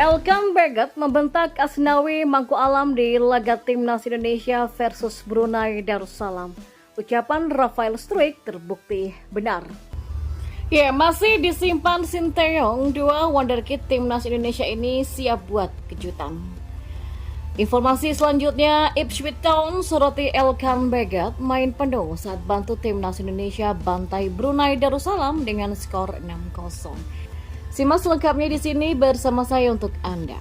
Elkan Bagat membentak Asnawi Mangku Alam di laga Timnas Indonesia versus Brunei Darussalam. Ucapan Rafael Struijk terbukti benar. Masih disimpan Sinteyong, dua wonderkid Timnas Indonesia ini siap buat kejutan. Informasi selanjutnya, Ipswich Town soroti Elkan Bagat main penuh saat bantu Timnas Indonesia bantai Brunei Darussalam dengan skor 6-0. Simak selengkapnya di sini bersama saya untuk Anda.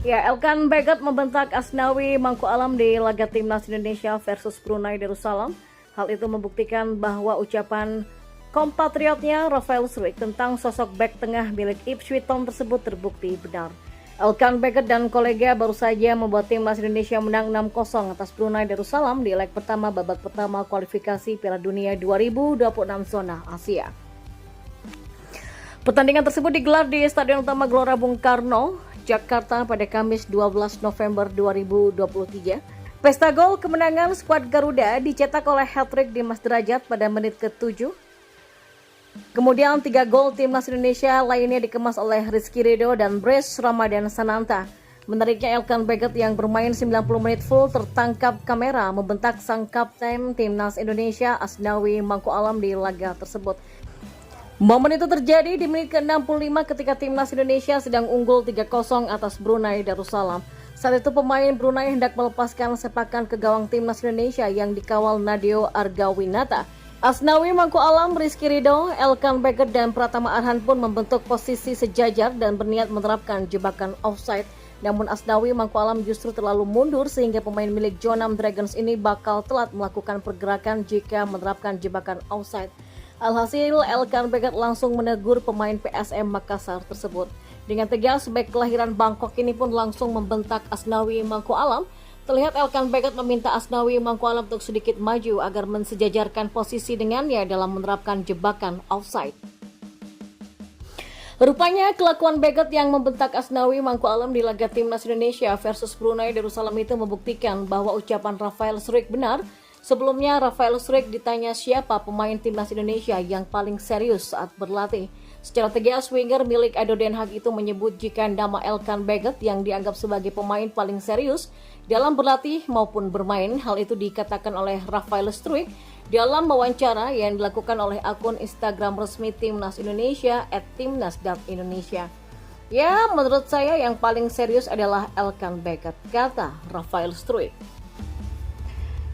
Elkan Bagat membentak Asnawi Mangku Alam di laga Timnas Indonesia versus Brunei Darussalam. Hal itu membuktikan bahwa ucapan kompatriotnya Rafael Struijk tentang sosok bek tengah milik Ipswich Town tersebut terbukti benar. Elkan Bagat dan kolega baru saja membuat Timnas Indonesia menang 6-0 atas Brunei Darussalam di leg pertama babak pertama kualifikasi Piala Dunia 2026 zona Asia. Pertandingan tersebut digelar di Stadion Utama Gelora Bung Karno, Jakarta pada Kamis 12 November 2023. Pesta gol kemenangan skuad Garuda dicetak oleh hat-trick Dimas Derajat pada menit ke-7. Kemudian 3 gol Timnas Indonesia lainnya dikemas oleh Rizky Ridho dan Bres Ramadan Sananta. Menariknya Elkan Bagat yang bermain 90 menit full tertangkap kamera membentak sang kapten Timnas Indonesia Asnawi Mangku Alam di laga tersebut. Momen itu terjadi di menit ke-65 ketika Timnas Indonesia sedang unggul 3-0 atas Brunei Darussalam. Saat itu pemain Brunei hendak melepaskan sepakan ke gawang Timnas Indonesia yang dikawal Nadeo Argawinata. Asnawi Mangku Alam, Rizky Ridho, Elkan Bagat dan Pratama Arhan pun membentuk posisi sejajar dan berniat menerapkan jebakan offside. Namun Asnawi Mangku Alam justru terlalu mundur sehingga pemain milik Jeonnam Dragons ini bakal telat melakukan pergerakan jika menerapkan jebakan offside. Alhasil Elkan Bagat langsung menegur pemain PSM Makassar tersebut. Dengan tegas, bek kelahiran Bangkok ini pun langsung membentak Asnawi Mangku Alam. Terlihat Elkan Bagat meminta Asnawi Mangku Alam untuk sedikit maju agar mensejajarkan posisi dengannya dalam menerapkan jebakan offside. Rupanya kelakuan Bagat yang membentak Asnawi Mangku Alam di laga Timnas Indonesia versus Brunei Darussalam itu membuktikan bahwa ucapan Rafael Struijk benar. Sebelumnya Rafael Struijk ditanya siapa pemain Timnas Indonesia yang paling serius saat berlatih. Secara tegas, winger milik Ado Den Haag itu menyebut jika nama Elkan Bagat yang dianggap sebagai pemain paling serius dalam berlatih maupun bermain. Hal itu dikatakan oleh Rafael Struijk dalam wawancara yang dilakukan oleh akun Instagram resmi Timnas Indonesia @timnas.indonesia. Menurut saya yang paling serius adalah Elkan Bagat, kata Rafael Struijk.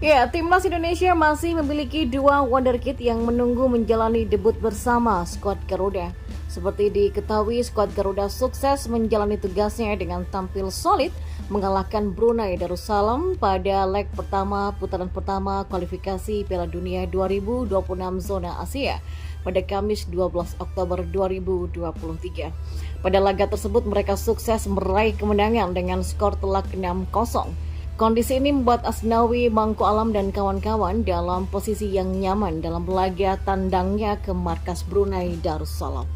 Timnas Indonesia masih memiliki dua wonderkid yang menunggu menjalani debut bersama skuad Garuda. Seperti diketahui, skuad Garuda sukses menjalani tugasnya dengan tampil solid mengalahkan Brunei Darussalam pada leg pertama putaran pertama kualifikasi Piala Dunia 2026 zona Asia pada Kamis 12 Oktober 2023. Pada laga tersebut mereka sukses meraih kemenangan dengan skor telak 6-0. Kondisi ini membuat Asnawi Mangku Alam dan kawan-kawan dalam posisi yang nyaman dalam laga tandangnya ke markas Brunei Darussalam.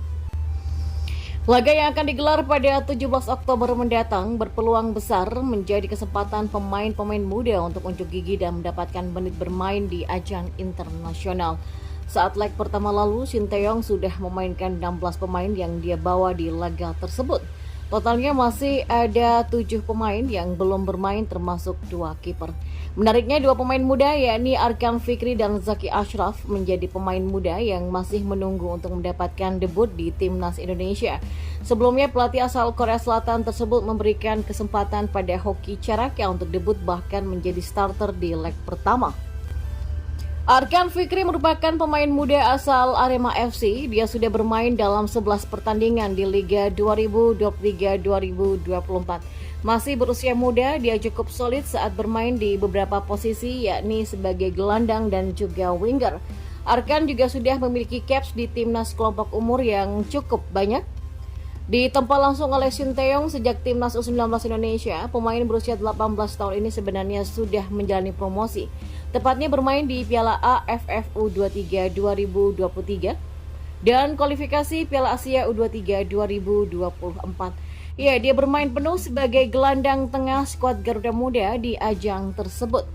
Laga yang akan digelar pada 17 Oktober mendatang berpeluang besar menjadi kesempatan pemain-pemain muda untuk unjuk gigi dan mendapatkan menit bermain di ajang internasional. Saat leg pertama lalu, Sinteyong sudah memainkan 16 pemain yang dia bawa di laga tersebut. Totalnya masih ada 7 pemain yang belum bermain termasuk 2 kiper. Menariknya 2 pemain muda yakni Arkan Fikri dan Zaki Ashraf menjadi pemain muda yang masih menunggu untuk mendapatkan debut di Timnas Indonesia. Sebelumnya pelatih asal Korea Selatan tersebut memberikan kesempatan pada Hoki Caraka untuk debut bahkan menjadi starter di leg pertama. Arkan Fikri merupakan pemain muda asal Arema FC. Dia sudah bermain dalam 11 pertandingan di Liga 2023-2024. Masih berusia muda, dia cukup solid saat bermain di beberapa posisi yakni sebagai gelandang dan juga winger. Arkan juga sudah memiliki caps di timnas kelompok umur yang cukup banyak. Ditempa langsung oleh Sinteyong sejak Timnas U19 Indonesia, pemain berusia 18 tahun ini sebenarnya sudah menjalani promosi. Tepatnya bermain di Piala AFF U23 2023 dan kualifikasi Piala Asia U23 2024. Dia bermain penuh sebagai gelandang tengah skuad Garuda Muda di ajang tersebut.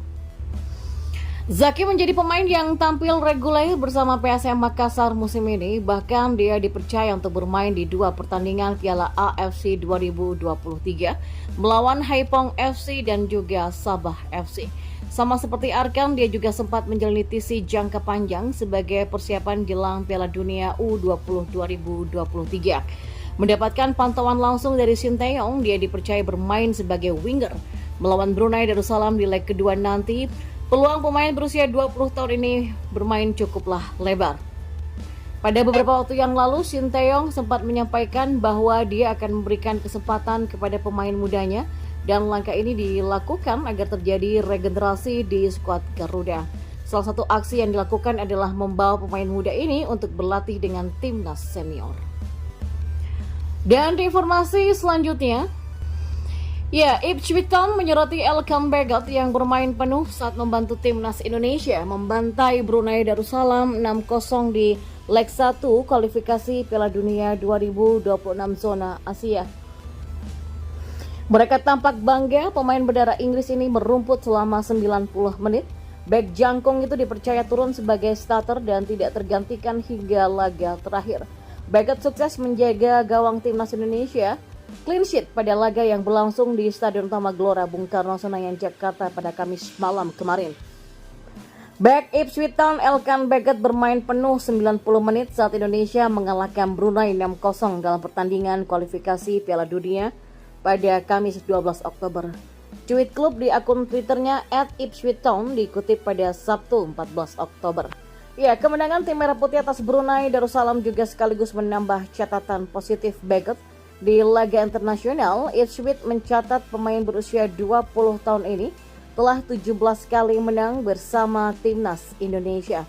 Zaki menjadi pemain yang tampil reguler bersama PSM Makassar musim ini, bahkan dia dipercaya untuk bermain di 2 pertandingan Piala AFC 2023 melawan Haipong FC dan juga Sabah FC. Sama seperti Arkan, dia juga sempat menjalani TC jangka panjang sebagai persiapan jelang Piala Dunia U20 2023. Mendapatkan pantauan langsung dari Sinteyong, dia dipercaya bermain sebagai winger melawan Brunei Darussalam di leg kedua nanti. Peluang pemain berusia 20 tahun ini bermain cukuplah lebar. Pada beberapa waktu yang lalu, Sinteyong sempat menyampaikan bahwa dia akan memberikan kesempatan kepada pemain mudanya dan langkah ini dilakukan agar terjadi regenerasi di skuad Garuda. Salah satu aksi yang dilakukan adalah membawa pemain muda ini untuk berlatih dengan timnas senior. Dan di informasi selanjutnya, Ipswich Town menyoroti Elkan Bagot yang bermain penuh saat membantu timnas Indonesia membantai Brunei Darussalam 6-0 di leg 1 kualifikasi Piala Dunia 2026 zona Asia. Mereka tampak bangga, pemain berdarah Inggris ini merumput selama 90 menit. Bek jangkung itu dipercaya turun sebagai starter dan tidak tergantikan hingga laga terakhir. Bagot sukses menjaga gawang timnas Indonesia clean sheet pada laga yang berlangsung di Stadion Utama Gelora Bung Karno Senayan Jakarta pada Kamis malam kemarin. Bek Ipswich Town Elkan Bagot bermain penuh 90 menit saat Indonesia mengalahkan Brunei 6-0 dalam pertandingan kualifikasi Piala Dunia pada Kamis 12 Oktober. Tweet klub di akun Twitternya @ipswichtown dikutip pada Sabtu 14 Oktober. Kemenangan tim Merah Putih atas Brunei Darussalam juga sekaligus menambah catatan positif Bagot. Di laga internasional, Ipswich mencatat pemain berusia 20 tahun ini telah 17 kali menang bersama timnas Indonesia.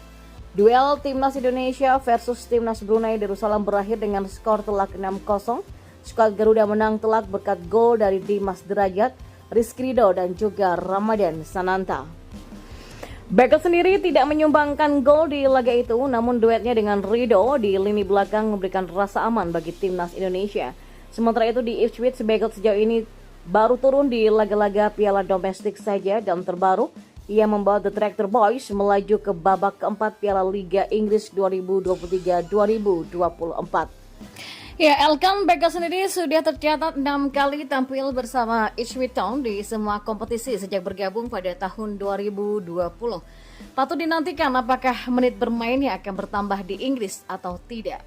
Duel timnas Indonesia versus timnas Brunei Darussalam berakhir dengan skor telak 6-0. Skuad Garuda menang telak berkat gol dari Dimas Derajat, Rizky Ridho dan juga Ramadan Sananta. Bagot sendiri tidak menyumbangkan gol di laga itu, namun duetnya dengan Ridho di lini belakang memberikan rasa aman bagi timnas Indonesia. Sementara itu di Ipswich, Bagot sejauh ini baru turun di laga-laga piala domestik saja dan terbaru ia membawa The Tractor Boys melaju ke babak keempat Piala Liga Inggris 2023-2024. Elkan Bagot sendiri sudah tercatat 6 kali tampil bersama Ipswich Town di semua kompetisi sejak bergabung pada tahun 2020. Patut dinantikan apakah menit bermainnya akan bertambah di Inggris atau tidak.